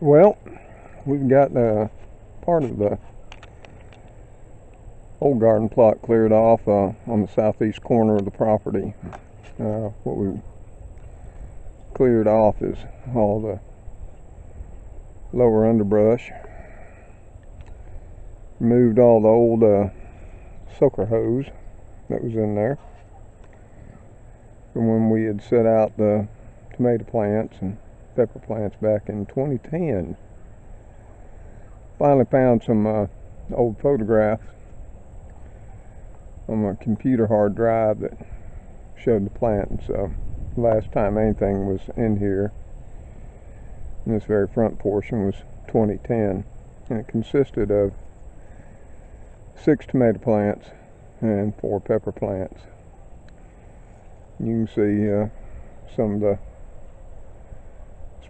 Well, we've got part of the old garden plot cleared off on the southeast corner of the property. What we cleared off is all the lower underbrush. Removed all the old soaker hose that was in there from when we had set out the tomato plants and pepper plants back in 2010. Finally found some old photographs on my computer hard drive that showed the plants. So last time anything was in here in this very front portion was 2010, and it consisted of 6 tomato plants and 4 pepper plants. You can see some of the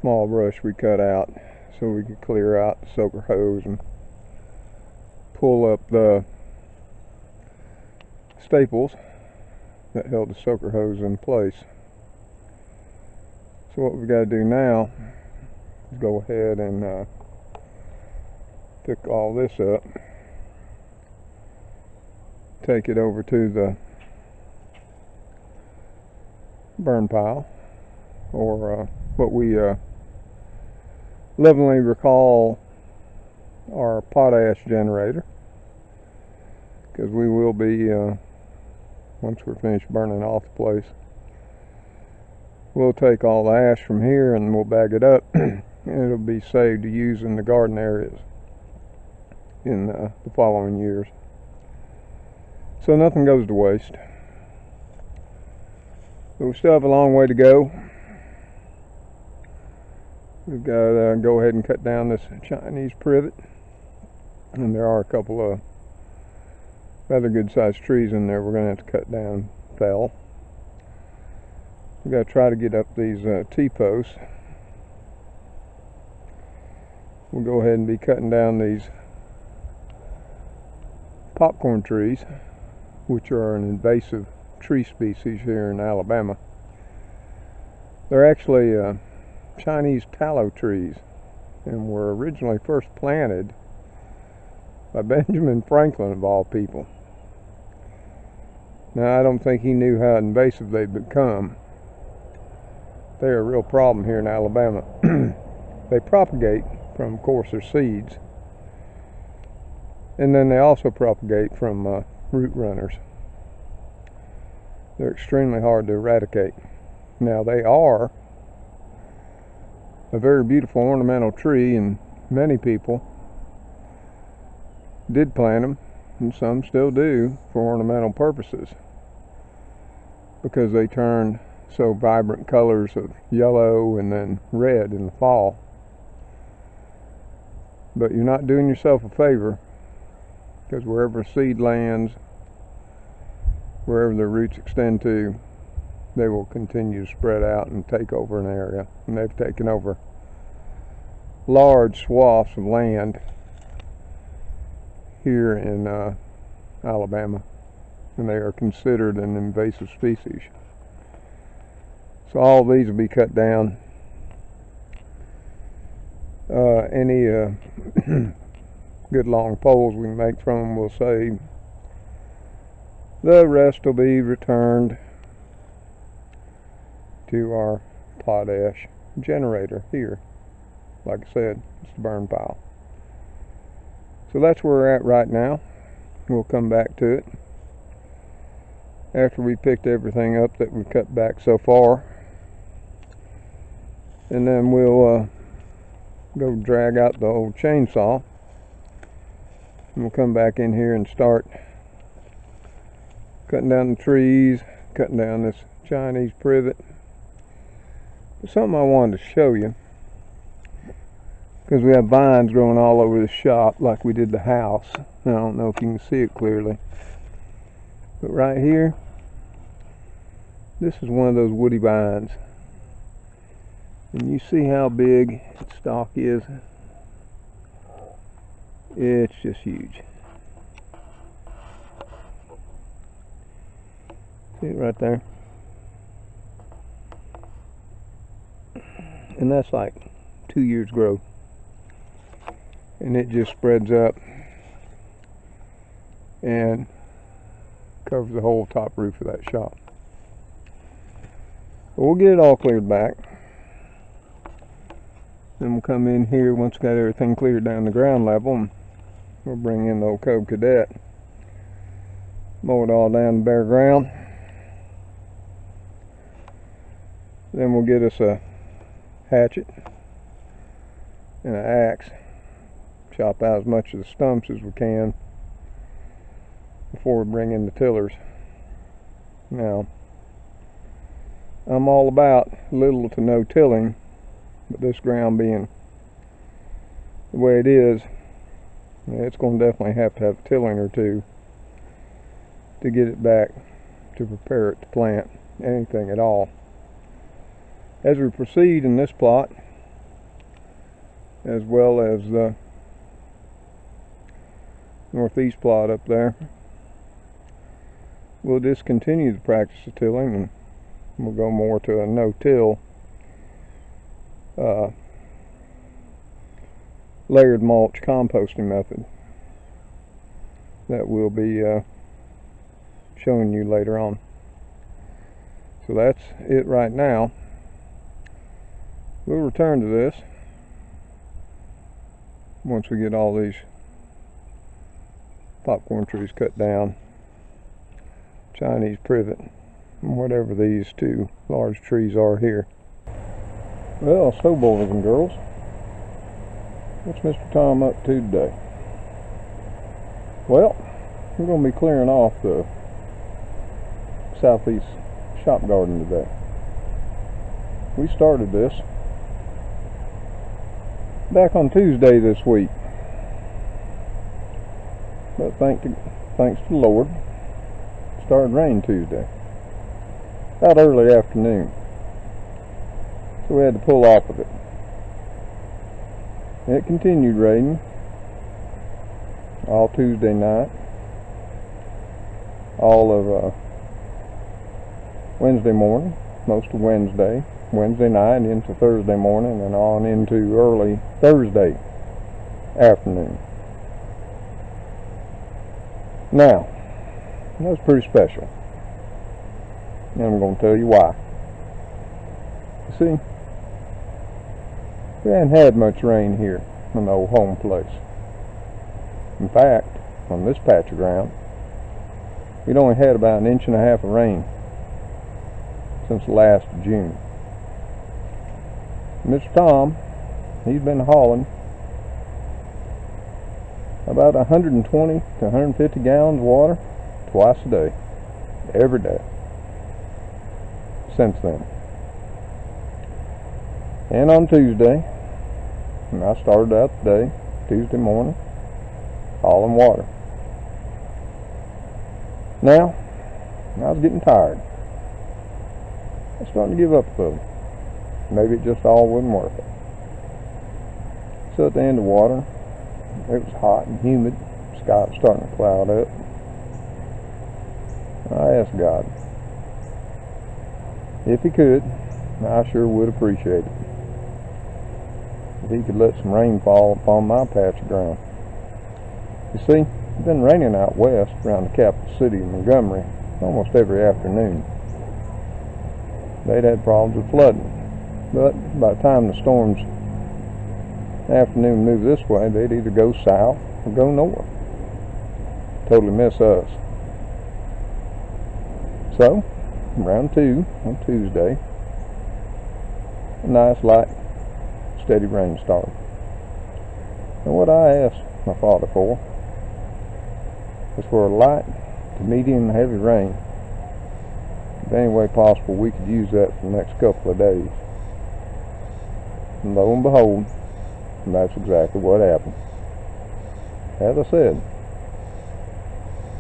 small brush we cut out so we could clear out the soaker hose and pull up the staples that held the soaker hose in place. So what we've got to do now is go ahead and pick all this up, take it over to the burn pile, or what we lovingly recall our potash generator, because we will be, once we're finished burning off the place, we'll take all the ash from here and we'll bag it up and it'll be saved to use in the garden areas in the following years. So nothing goes to waste. But we still have a long way to go. We've got to go ahead and cut down this Chinese privet, and there are a couple of rather good sized trees in there we're going to have to cut down fell. We've got to try to get up these T-posts. We'll go ahead and be cutting down these popcorn trees, which are an invasive tree species here in Alabama. They're actually Chinese tallow trees, and were originally first planted by Benjamin Franklin, of all people. Now, I don't think he knew how invasive they've become. They're a real problem here in Alabama. They propagate from coarser seeds, and then they also propagate from root runners. They're extremely hard to eradicate. Now, they are a very beautiful ornamental tree, and many people did plant them, and some still do, for ornamental purposes, because they turn so vibrant colors of yellow and then red in the fall. But you're not doing yourself a favor, because wherever seed lands, wherever the roots extend to, they will continue to spread out and take over an area. And they've taken over large swaths of land here in Alabama, and they are considered an invasive species. So all of these will be cut down. Any good long poles we can make from them we'll save. The rest will be returned to our potash generator here. Like I said, it's the burn pile. So that's where we're at right now. We'll come back to it after we picked everything up that we've cut back so far, and then we'll go drag out the old chainsaw, and we'll come back in here and start cutting down the trees, cutting down this Chinese privet. But something I wanted to show you, because we have vines growing all over the shop like we did the house. I don't know if you can see it clearly, but right here, this is one of those woody vines, and you see how big its stalk is. It's just huge. See it right there? And that's like 2 years growth. and it just spreads up and covers the whole top roof of that shop. But we'll get it all cleared back. Then we'll come in here once we got everything cleared down to ground level, and we'll bring in the old Cub Cadet, mow it all down to bare ground. Then we'll get us a hatchet and an axe, chop out as much of the stumps as we can before we bring in the tillers. Now, I'm all about little to no tilling, but this ground being the way it is, it's going to definitely have to have a tilling or two to get it back to prepare it to plant anything at all. As we proceed in this plot, as well as the northeast plot up there, we'll discontinue the practice of tilling and we'll go more to a no-till layered mulch composting method that we'll be showing you later on. So that's it right now. We'll return to this once we get all these popcorn trees cut down, Chinese privet, and whatever these two large trees are here. Well, so boys and girls, what's Mr. Tom up to today? Well, we're going to be clearing off the southeast shop garden today. We started this back on Tuesday this week, but thanks to the Lord, it started raining Tuesday, about early afternoon, so we had to pull off of it. And it continued raining all Tuesday night, all of Wednesday morning, most of Wednesday night into Thursday morning, and on into early Thursday afternoon. Now, that was pretty special, and I'm going to tell you why. You see, we hadn't had much rain here on the old home place. In fact, on this patch of ground, we'd only had about 1.5 inches of rain since the last of June. Mr. Tom, he's been hauling about 120 to 150 gallons of water twice a day, every day, since then. And on Tuesday, and I started out the day, Tuesday morning, hauling water. Now, I was getting tired. I was starting to give up a little. Maybe it just all wouldn't work. So at the end of water, it was hot and humid. The sky was starting to cloud up. I asked God, if He could, I sure would appreciate it, if He could let some rain fall upon my patch of ground. You see, it's been raining out west around the capital city of Montgomery almost every afternoon. They'd had problems with flooding, but by the time the storms afternoon moved this way, they'd either go south or go north. Totally miss us. So, around 2 on Tuesday, a nice light, steady rain started. And what I asked my father for was for a light to medium heavy rain. If any way possible, we could use that for the next couple of days. And lo and behold, that's exactly what happened. As I said,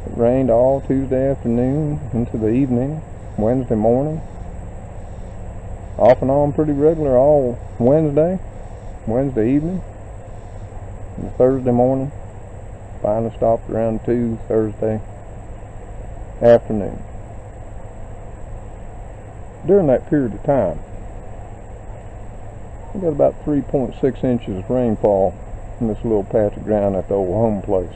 it rained all Tuesday afternoon into the evening, Wednesday morning, off and on pretty regular all Wednesday evening, and Thursday morning, finally stopped around 2 Thursday afternoon. During that period of time, we got about 3.6 inches of rainfall in this little patch of ground at the old home place.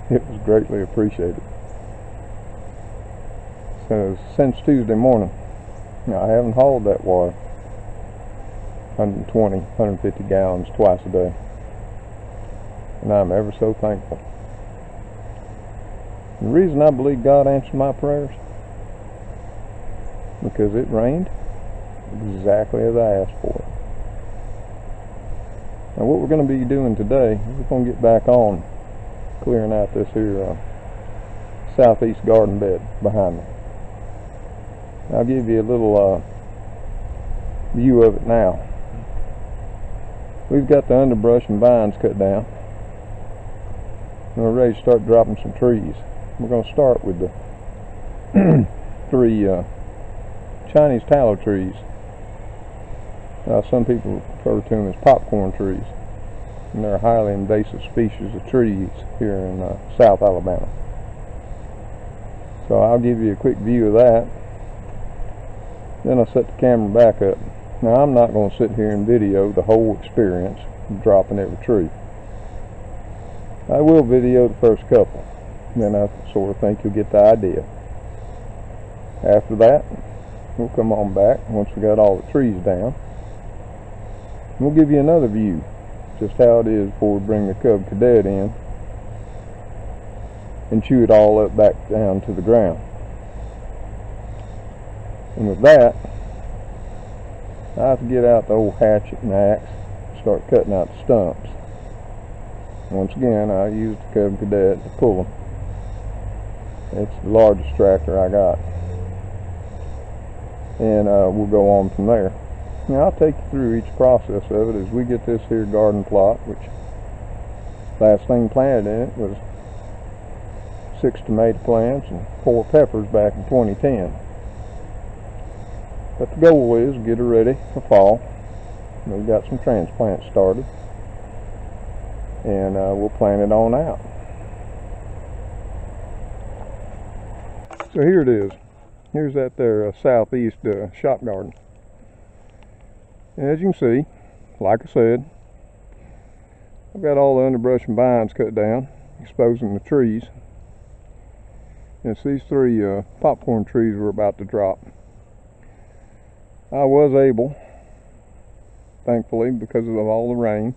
It was greatly appreciated. So since Tuesday morning, I haven't hauled that water, 120, 150 gallons twice a day. And I'm ever so thankful. The reason I believe God answered my prayers, because it rained exactly as I asked for it. Now what we're going to be doing today, we're going to get back on clearing out this here southeast garden bed behind me. I'll give you a little view of it now. We've got the underbrush and vines cut down, and we're ready to start dropping some trees. We're going to start with the three Chinese tallow trees. Some people refer to them as popcorn trees, and they're a highly invasive species of trees here in South Alabama. So I'll give you a quick view of that, then I'll set the camera back up. Now I'm not going to sit here and video the whole experience of dropping every tree. I will video the first couple, then I sort of think you'll get the idea. After that, we'll come on back once we got all the trees down. We'll give you another view, just how it is before we bring the Cub Cadet in and chew it all up back down to the ground. And with that, I have to get out the old hatchet and axe and start cutting out the stumps. Once again, I use the Cub Cadet to pull them. It's the largest tractor I got. And we'll go on from there. Now I'll take you through each process of it as we get this here garden plot, which last thing planted in it was 6 tomato plants and 4 peppers back in 2010. But the goal is to get her ready for fall. We've got some transplants started, and we'll plant it on out. So here it is. Here's that there southeast shop garden. And as you can see, like I said, I've got all the underbrush and vines cut down, exposing the trees. And it's these 3 popcorn trees we're about to drop. I was able, thankfully, because of all the rain,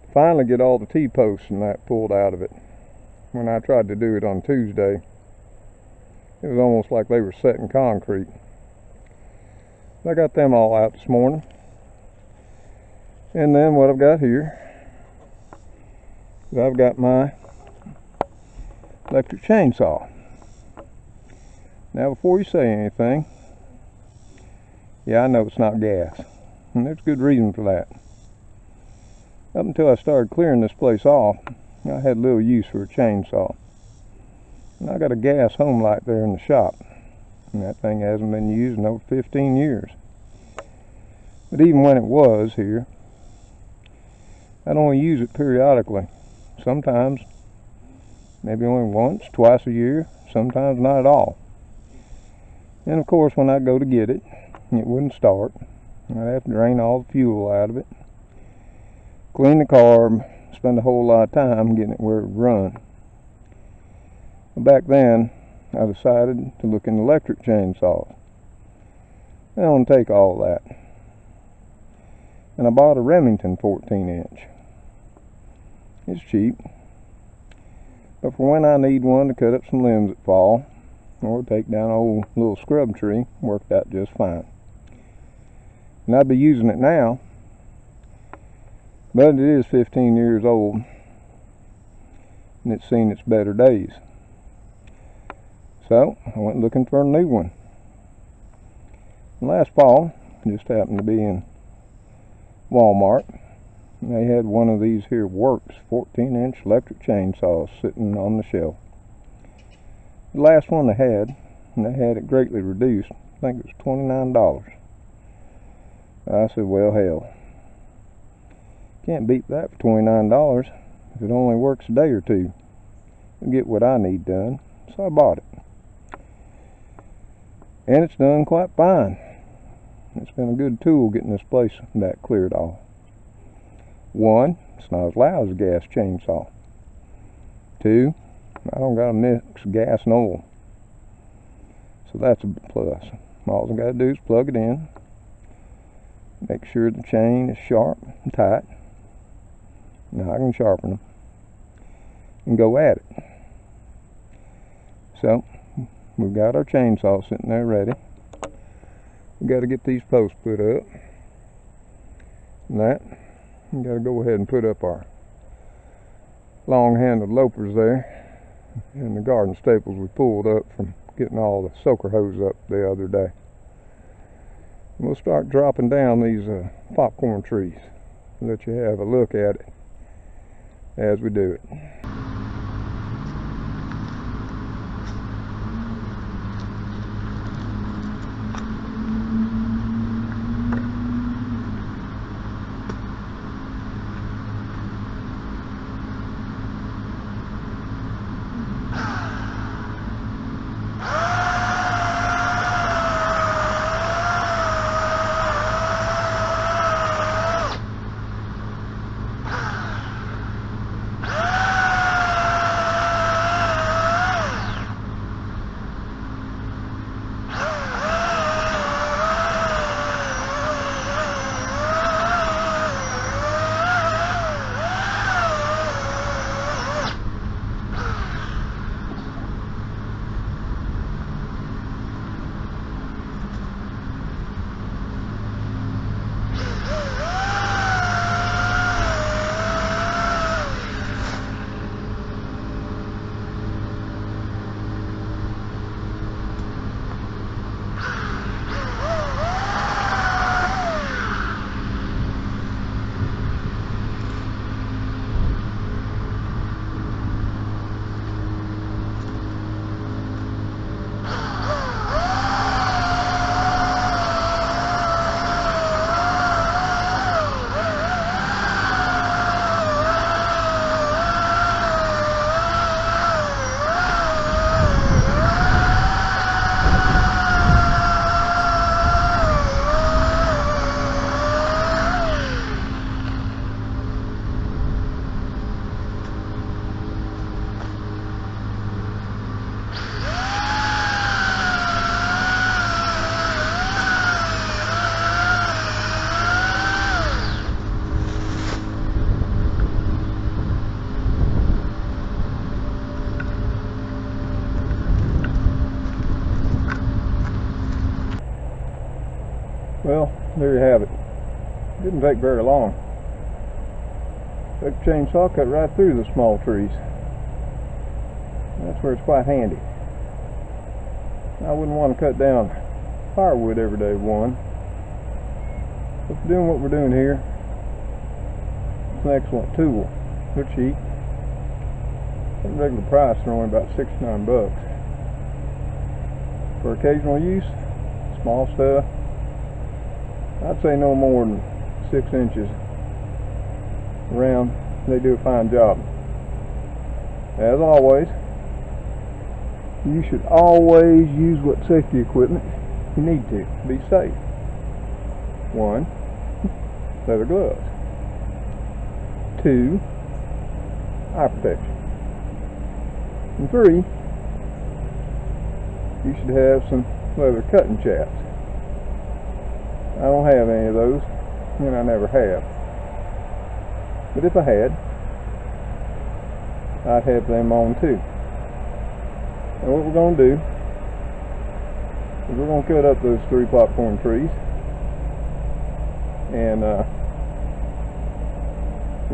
to finally get all the T-posts and that pulled out of it. When I tried to do it on Tuesday, it was almost like they were set in concrete. I got them all out this morning. And then what I've got here is I've got my electric chainsaw. Now before you say anything, yeah, I know it's not gas, and there's good reason for that. Up until I started clearing this place off, I had little use for a chainsaw. And I got a gas home light there in the shop, and that thing hasn't been used in over 15 years. But even when it was here, I'd only use it periodically. Sometimes, maybe only once, twice a year, sometimes not at all. And of course, when I go to get it, it wouldn't start. I'd have to drain all the fuel out of it, clean the carb, spend a whole lot of time getting it where it would run. Back then, I decided to look into electric chainsaws. I don't take all that. And I bought a Remington 14-inch. It's cheap, but for when I need one to cut up some limbs that fall, or take down an old little scrub tree, worked out just fine. And I'd be using it now, but it is 15 years old, and it's seen its better days. So I went looking for a new one. And last fall, I just happened to be in Walmart, and they had one of these here Works 14-inch electric chainsaws sitting on the shelf. The last one they had, and they had it greatly reduced. I think it was $29. I said, well, hell, can't beat that for $29 if it only works a day or two to get what I need done. So I bought it, and it's done quite fine. It's been a good tool getting this place back cleared off. One, it's not as loud as a gas chainsaw. Two, I don't gotta mix gas and oil. So that's a plus. All I gotta do is plug it in, make sure the chain is sharp and tight. Now I can sharpen them and go at it. So we've got our chainsaw sitting there ready. We got to get these posts put up. And that, we got to go ahead and put up our long-handled lopers there and the garden staples we pulled up from getting all the soaker hose up the other day. And we'll start dropping down these popcorn trees and let you have a look at it as we do it. Well, there you have it. Didn't take very long. Took the chainsaw, cut right through the small trees. That's where it's quite handy. I wouldn't want to cut down firewood every day, one. But for doing what we're doing here, it's an excellent tool. They're cheap. At regular price, they're only about $69. For occasional use, small stuff, I'd say no more than 6 inches around. They do a fine job. As always, you should always use what safety equipment you need to be safe. 1, leather gloves. 2, eye protection. And 3, you should have some leather cutting chaps. I don't have any of those, and I never have. But if I had, I'd have them on too. And what we're going to do is we're going to cut up those 3 popcorn trees, and the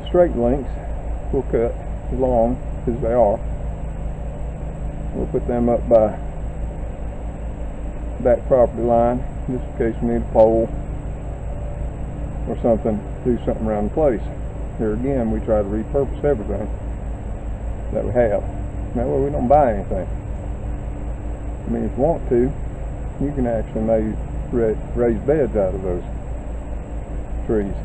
straight lengths we'll cut as long as they are. We'll put them up by back property line, just in case we need a pole or something, do something around the place. Here again, we try to repurpose everything that we have. That way we don't buy anything. I mean, if you want to, you can actually make raised beds out of those trees.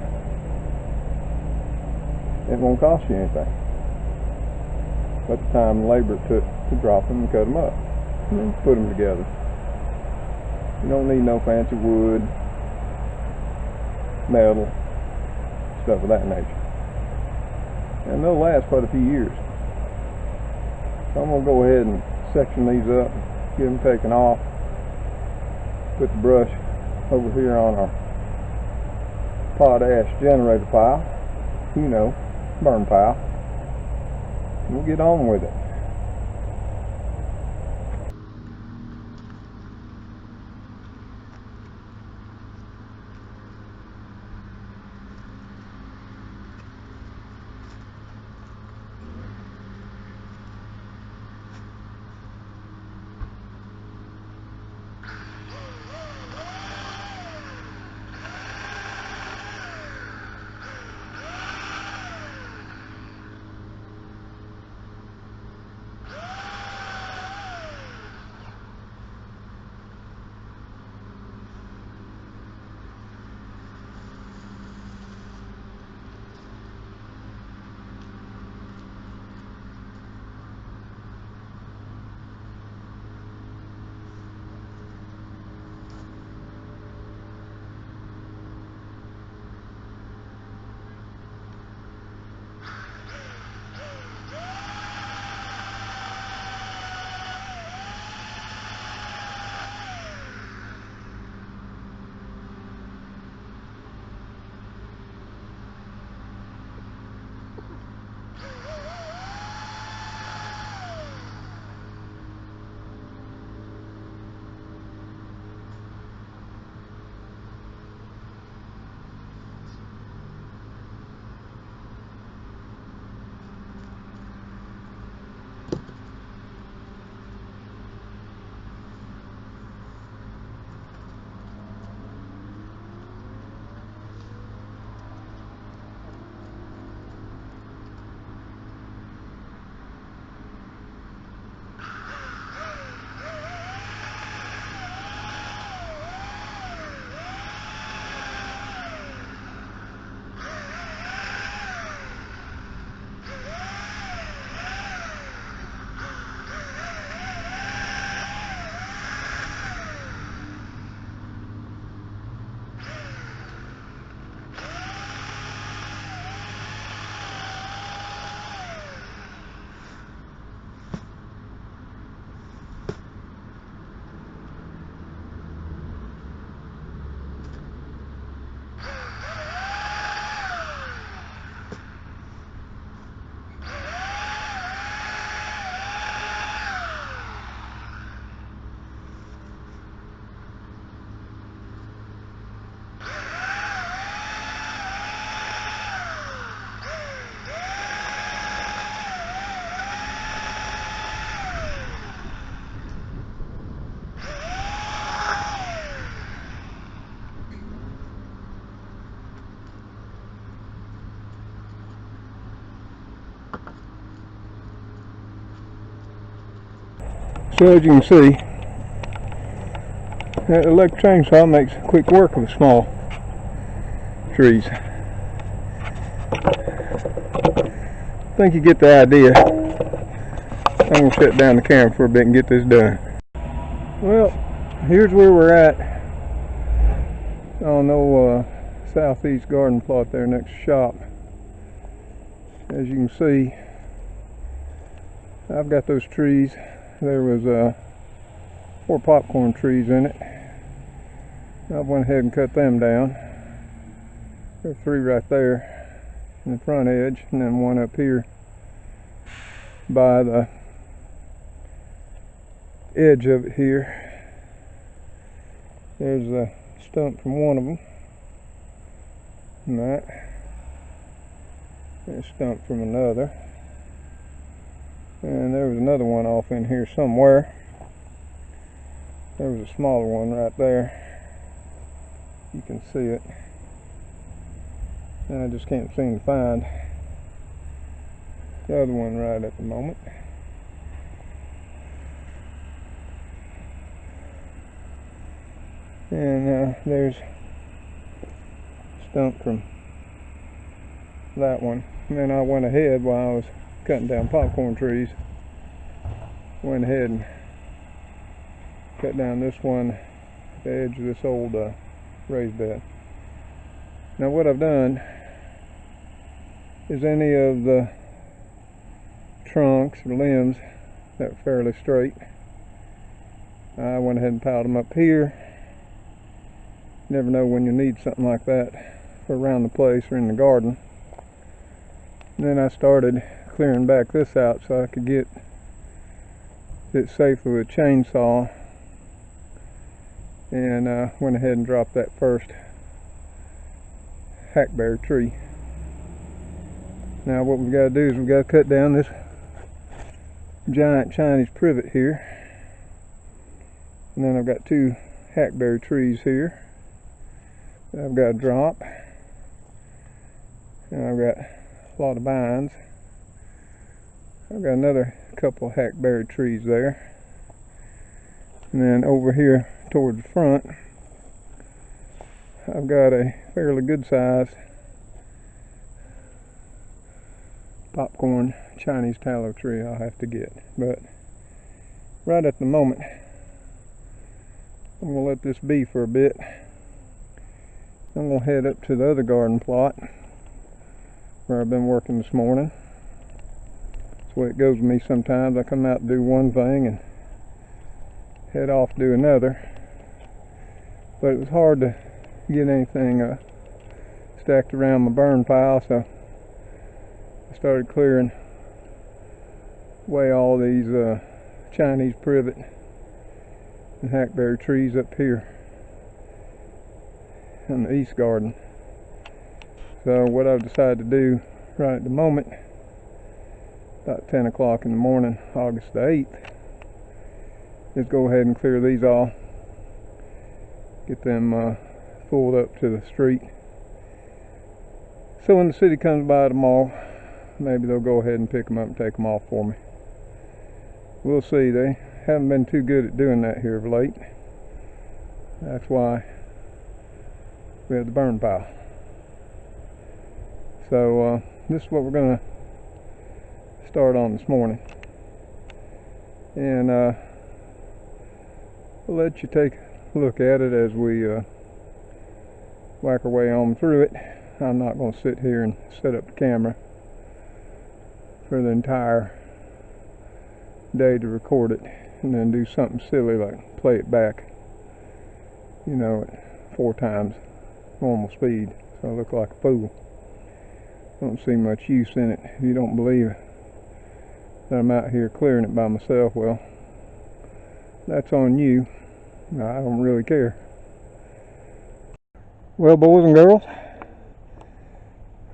It won't cost you anything but the time and labor it took to drop them and cut them up and then put them together. You don't need no fancy wood, metal, stuff of that nature. and they'll last quite a few years. So I'm going to go ahead and section these up, get them taken off, put the brush over here on our potash generator pile, you know, burn pile, and we'll get on with it. So as you can see, that electric chainsaw makes quick work of small trees. I think you get the idea. I'm going to shut down the camera for a bit and get this done. Well, here's where we're at on the southeast garden plot there next to shop. As you can see, I've got those trees. There was 4 popcorn trees in it. I went ahead and cut them down. There are 3 right there in the front edge, and then 1 up here by the edge of it here. There's a stump from one of them, and there's a stump from another. And there was another one off in here somewhere. There was a smaller one right there. You can see it. And I just can't seem to find the other one right at the moment. And there's a stump from that one. And then I went ahead while I was cutting down popcorn trees. Went ahead and cut down this one at the edge of this old raised bed. Now what I've done is any of the trunks or limbs that are fairly straight. I went ahead and piled them up here. Never know when you need something like that for around the place or in the garden. And then I started clearing back this out so I could get it safely with a chainsaw, and went ahead and dropped that first hackberry tree. Now what we've got to do is we've got to cut down this giant Chinese privet here, and then I've got two hackberry trees here that I've got to drop, and I've got a lot of vines. I've got another couple of hackberry trees there, and then over here toward the front I've got a fairly good sized popcorn Chinese tallow tree I'll have to get. But right at the moment I'm going to let this be for a bit. I'm going to head up to the other garden plot where I've been working this morning. That's the way it goes with me sometimes. I come out and do one thing and head off to do another. But it was hard to get anything stacked around my burn pile, so I started clearing away all these Chinese privet and hackberry trees up here in the east garden. So what I've decided to do right at the moment, about 10 o'clock in the morning, August the 8th, is go ahead and clear these all, get them pulled up to the street. So when the city comes by tomorrow, maybe they'll go ahead and pick them up and take them off for me. We'll see. They haven't been too good at doing that here of late. That's why we have the burn pile. So this is what we're going to start on this morning, and I'll let you take a look at it as we whack our way on through it. I'm not going to sit here and set up the camera for the entire day to record it and then do something silly like play it back, you know, at 4 times normal speed, so I look like a fool. Don't see much use in it. If you don't believe that I'm out here clearing it by myself, well, that's on you. I don't really care. Well, boys and girls,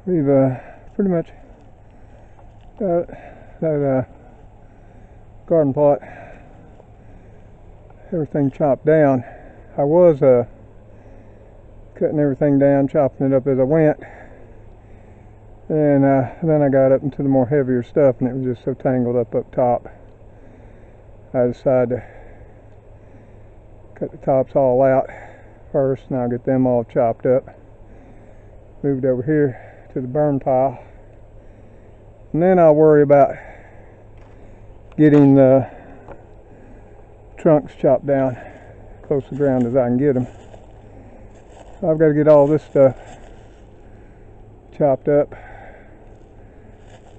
we've pretty much got that garden plot, everything chopped down. I was cutting everything down, chopping it up as I went, and then I got up into the more heavier stuff, and it was just so tangled up top. I decided to cut the tops all out first, and I'll get them all chopped up, moved over here to the burn pile, and then I'll worry about getting the trunks chopped down close to the ground as I can get them. So I've got to get all this stuff chopped up,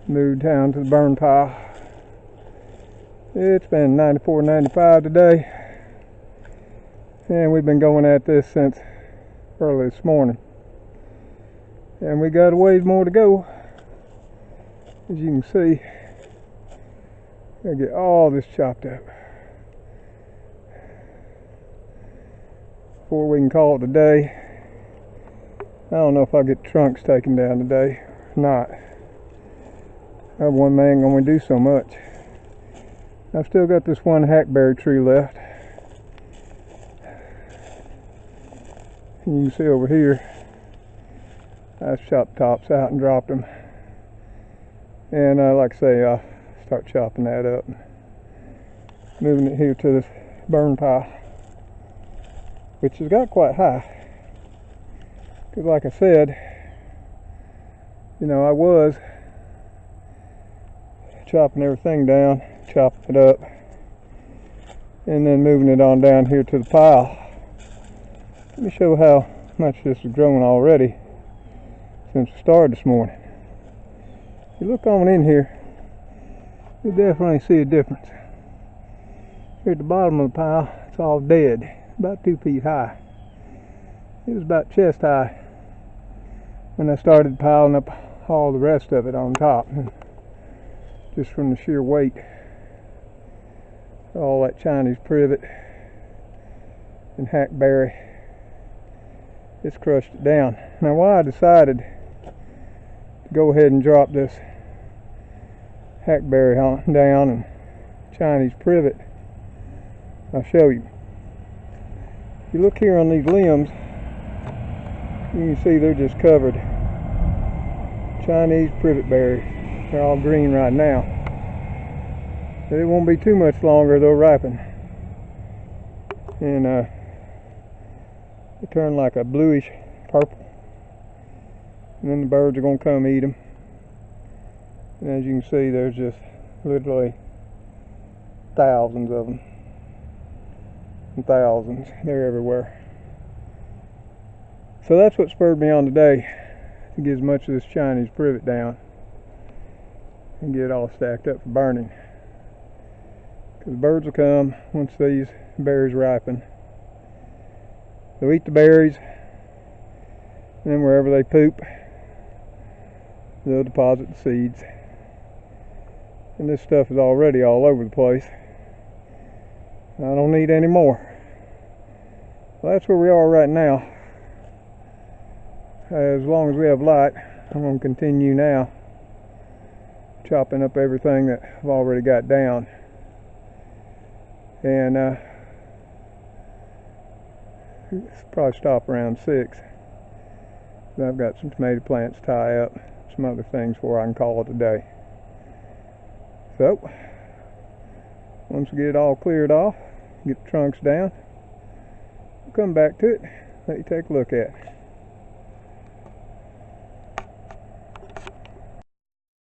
moved down to the burn pile. It's been 94, 95 today, and we've been going at this since early this morning, and we got a ways more to go. As you can see, gotta get all this chopped up before we can call it a day. I don't know if I'll get trunks taken down today or not. That one man can only do so much. I've still got this one hackberry tree left. And you can see over here, I've chopped tops out and dropped them. And like I say, I'll start chopping that up, moving it here to this burn pile, which has got quite high. Because like I said, you know, I was chopping everything down, chopping it up, and then moving it on down here to the pile. Let me show how much this has grown already since we started this morning. If you look on in here, you'll definitely see a difference. Here at the bottom of the pile, it's all dead, about 2 feet high. It was about chest high when I started piling up all the rest of it on top, just from the sheer weight. All that Chinese privet and hackberry, it's crushed it down. Now, why I decided to go ahead and drop this hackberry down and Chinese privet, I'll show you. If you look here on these limbs, you can see they're just covered Chinese privet berries. They're all green right now. But it won't be too much longer, they'll ripen. And they turn like a bluish purple. And then the birds are going to come eat them. And as you can see, there's just literally thousands of them. And thousands. They're everywhere. So that's what spurred me on today, to get as much of this Chinese privet down and get it all stacked up for burning. Because the birds will come once these berries ripen. They'll eat the berries, and then wherever they poop, they'll deposit the seeds. And this stuff is already all over the place. I don't need any more. Well, that's where we are right now. As long as we have light, I'm going to continue now chopping up everything that I've already got down. And probably stop around 6. I've got some tomato plants to tie up, some other things before I can call it a day. So, once we get it all cleared off, get the trunks down, we'll come back to it, let you take a look at it.